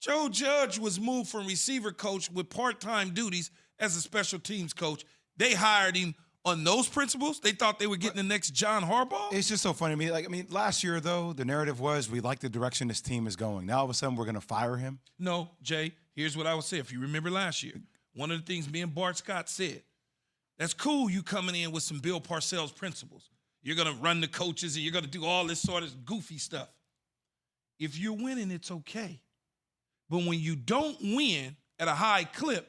Joe Judge was moved from receiver coach with part-time duties as a special teams coach. They hired him on those principles. They thought they were getting the next John Harbaugh. It's just so funny to me. Last year, though, the narrative was we like the direction this team is going. Now, all of a sudden, we're going to fire him? No, Jay, here's what I would say. If you remember last year, one of the things me and Bart Scott said, that's cool you coming in with some Bill Parcells principles. You're going to run the coaches and you're going to do all this sort of goofy stuff. If you're winning, it's okay. But when you don't win at a high clip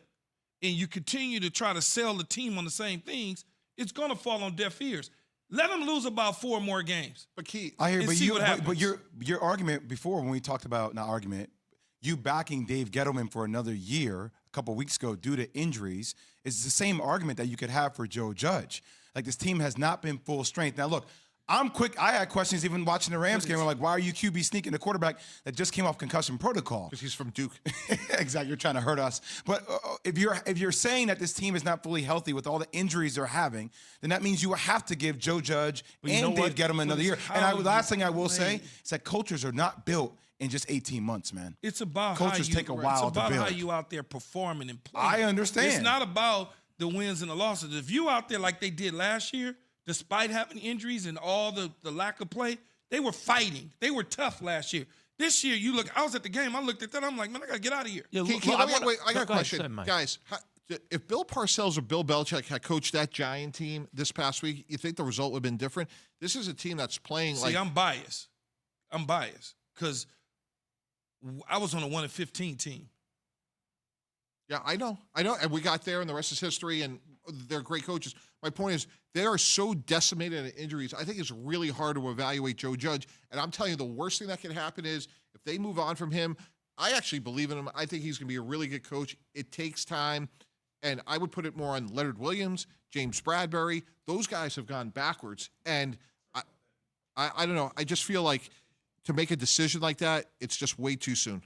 and you continue to try to sell the team on the same things, it's going to fall on deaf ears. Let them lose about 4 more games. But Key, I hear, but your argument before when we talked about, not argument, you backing Dave Gettleman for another year a couple of weeks ago due to injuries is the same argument that you could have for Joe Judge. Like, this team has not been full strength. Now, look, I'm quick. I had questions even watching the Rams game. I'm like, why are you QB sneaking the quarterback that just came off concussion protocol? Because he's from Duke. Exactly. You're trying to hurt us. But if you're saying that this team is not fully healthy with all the injuries they're having, then that means you have to give Joe Judge and Dave Gettleman another year. And last thing I will say is that cultures are not built in just 18 months, man. It's about cultures take a while to build. It's about how you out there performing and playing. I understand. It's not about the wins and the losses. If you out there like they did last year, despite having injuries and all the lack of play, they were fighting. They were tough last year. This year, I was at the game. I looked at that. I'm like, man, I got to get out of here. Yeah, I got a question. Guys, if Bill Parcells or Bill Belichick had coached that Giant team this past week, you think the result would have been different? This is a team that's playing like... See, I'm biased. Because I was on a 1-15 team. Yeah, I know. And we got there, and the rest is history, and they're great coaches. My point is, they are so decimated in injuries. I think it's really hard to evaluate Joe Judge. And I'm telling you, the worst thing that can happen is if they move on from him, I actually believe in him. I think he's going to be a really good coach. It takes time. And I would put it more on Leonard Williams, James Bradbury. Those guys have gone backwards. And I don't know. I just feel like to make a decision like that, it's just way too soon.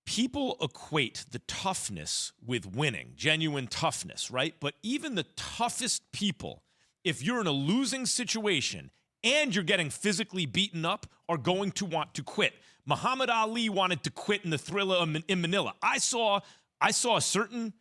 People equate the toughness with winning, genuine toughness, right? But even the toughest people, if you're in a losing situation and you're getting physically beaten up, are going to want to quit. Muhammad Ali wanted to quit in the Thriller in Manila. I saw a certain...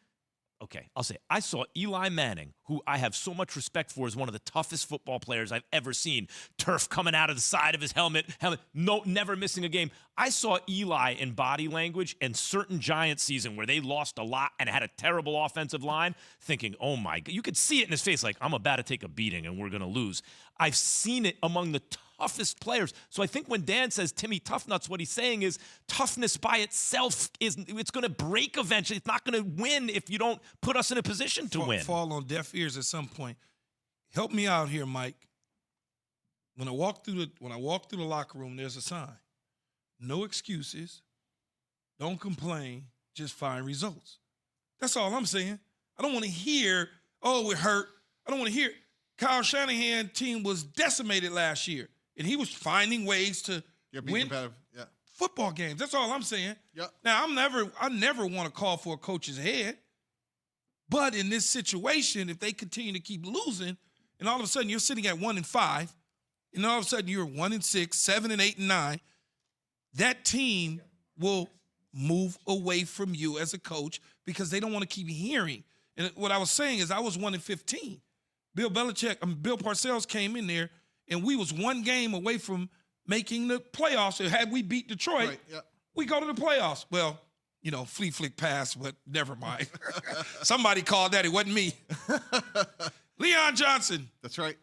Okay, I'll say I saw Eli Manning, who I have so much respect for, as one of the toughest football players I've ever seen. Turf coming out of the side of his helmet, never missing a game. I saw Eli in body language and certain Giants season where they lost a lot and had a terrible offensive line, thinking, oh my God, you could see it in his face, like, I'm about to take a beating and we're going to lose. I've seen it among the toughest players. So I think when Dan says Timmy Toughnuts, what he's saying is toughness by itself it's going to break eventually. It's not going to win if you don't put us in a position to win. Fall on deaf ears at some point. Help me out here, Mike. When I walk through the locker room, there's a sign. No excuses. Don't complain. Just find results. That's all I'm saying. I don't want to hear, oh, we're hurt. I don't want to hear. Kyle Shanahan's team was decimated last year, and he was finding ways to win football games. That's all I'm saying. Yep. Now, I never want to call for a coach's head, but in this situation, if they continue to keep losing, and all of a sudden you're sitting at 1-5, and all of a sudden you're 1-6, 7-8, and 9, that team will move away from you as a coach because they don't want to keep hearing. And what I was saying is I was 1-15. Bill Parcells came in there, and we was one game away from making the playoffs. So had we beat Detroit, we go to the playoffs. Well, flea flick pass, but never mind. Somebody called that. It wasn't me. Leon Johnson. That's right.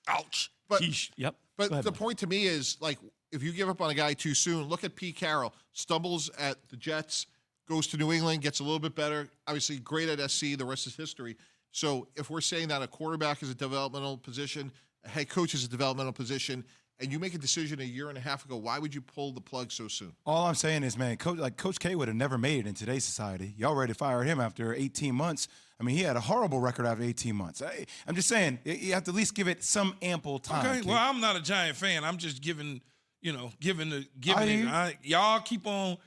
Ouch. But Yep. But the point to me is, like, if you give up on a guy too soon, look at Pete Carroll. Stumbles at the Jets, goes to New England, gets a little bit better. Obviously, great at SC. The rest is history. So if we're saying that a quarterback is a developmental position, a head coach is a developmental position, and you make a decision a year and a half ago, why would you pull the plug so soon? All I'm saying is, man, Coach K would have never made it in today's society. Y'all ready to fire him after 18 months. I mean, he had a horrible record after 18 months. I'm just saying, you have to at least give it some ample time. Okay, well, I'm not a Giant fan. I'm just giving it. Y'all keep on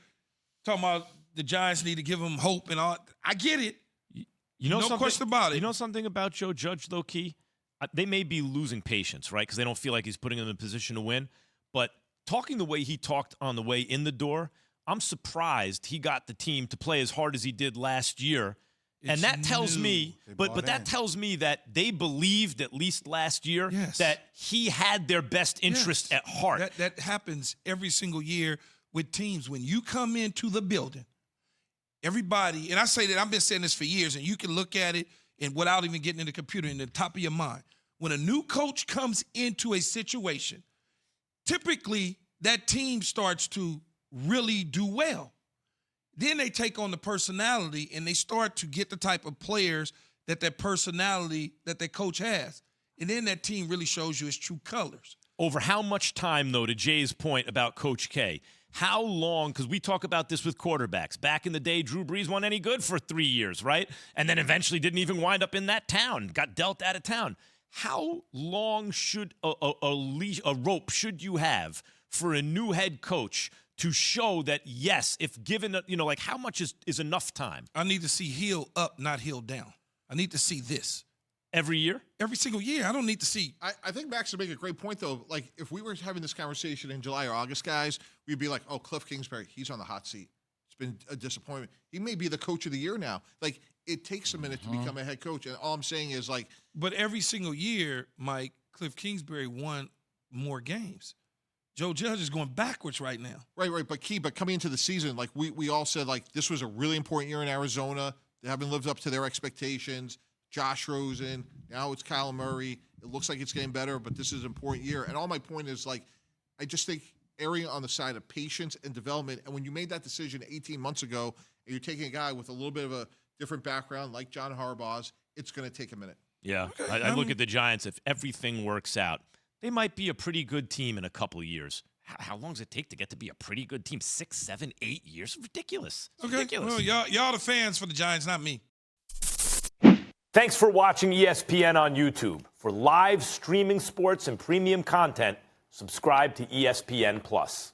talking about the Giants need to give them hope and all. I get it. No question about it. You know something about Joe Judge, though, Key? They may be losing patience, right? Because they don't feel like he's putting them in a position to win. But talking the way he talked on the way in the door, I'm surprised he got the team to play as hard as he did last year. And It's that tells new. me, They but bought that in. tells me that they believed at least last year Yes. that he had their best interest Yes. at heart. That happens every single year with teams. When you come into the building, everybody, and I say that I've been saying this for years, and you can look at it and without even getting in the computer in the top of your mind. When a new coach comes into a situation, typically that team starts to really do well. Then they take on the personality and they start to get the type of players that personality that their coach has. And then that team really shows you its true colors. Over how much time, though, to Jay's point about Coach K, how long, because we talk about this with quarterbacks. Back in the day, Drew Brees wasn't any good for 3 years, right? And then eventually didn't even wind up in that town, got dealt out of town. How long should a rope should you have for a new head coach to show that, yes, if given, like how much is enough time? I need to see heel up, not heel down. I need to see this. Every year? Every single year. I don't need to see. I think Max would make a great point, though. Like, if we were having this conversation in July or August, guys, we'd be like, oh, Cliff Kingsbury, he's on the hot seat. It's been a disappointment. He may be the coach of the year now. Like, it takes a minute to become a head coach. And all I'm saying is, like, But every single year, Mike, Cliff Kingsbury won more games. Joe Judge is going backwards right now. right. But coming into the season, like, we all said, like, this was a really important year in Arizona. They haven't lived up to their expectations. Josh Rosen, now it's Kyle Murray. It looks like it's getting better, but this is an important year. And all my point is, like, I just think erring on the side of patience and development. And when you made that decision 18 months ago, and you're taking a guy with a little bit of a different background, like John Harbaugh's, it's going to take a minute. Yeah. I look at the Giants. If everything works out, they might be a pretty good team in a couple of years. How long does it take to get to be a pretty good team? 6, 7, 8 years? Ridiculous. It's ridiculous. Well, y'all the fans for the Giants, not me. Thanks for watching ESPN on YouTube. For live streaming sports and premium content, subscribe to ESPN Plus.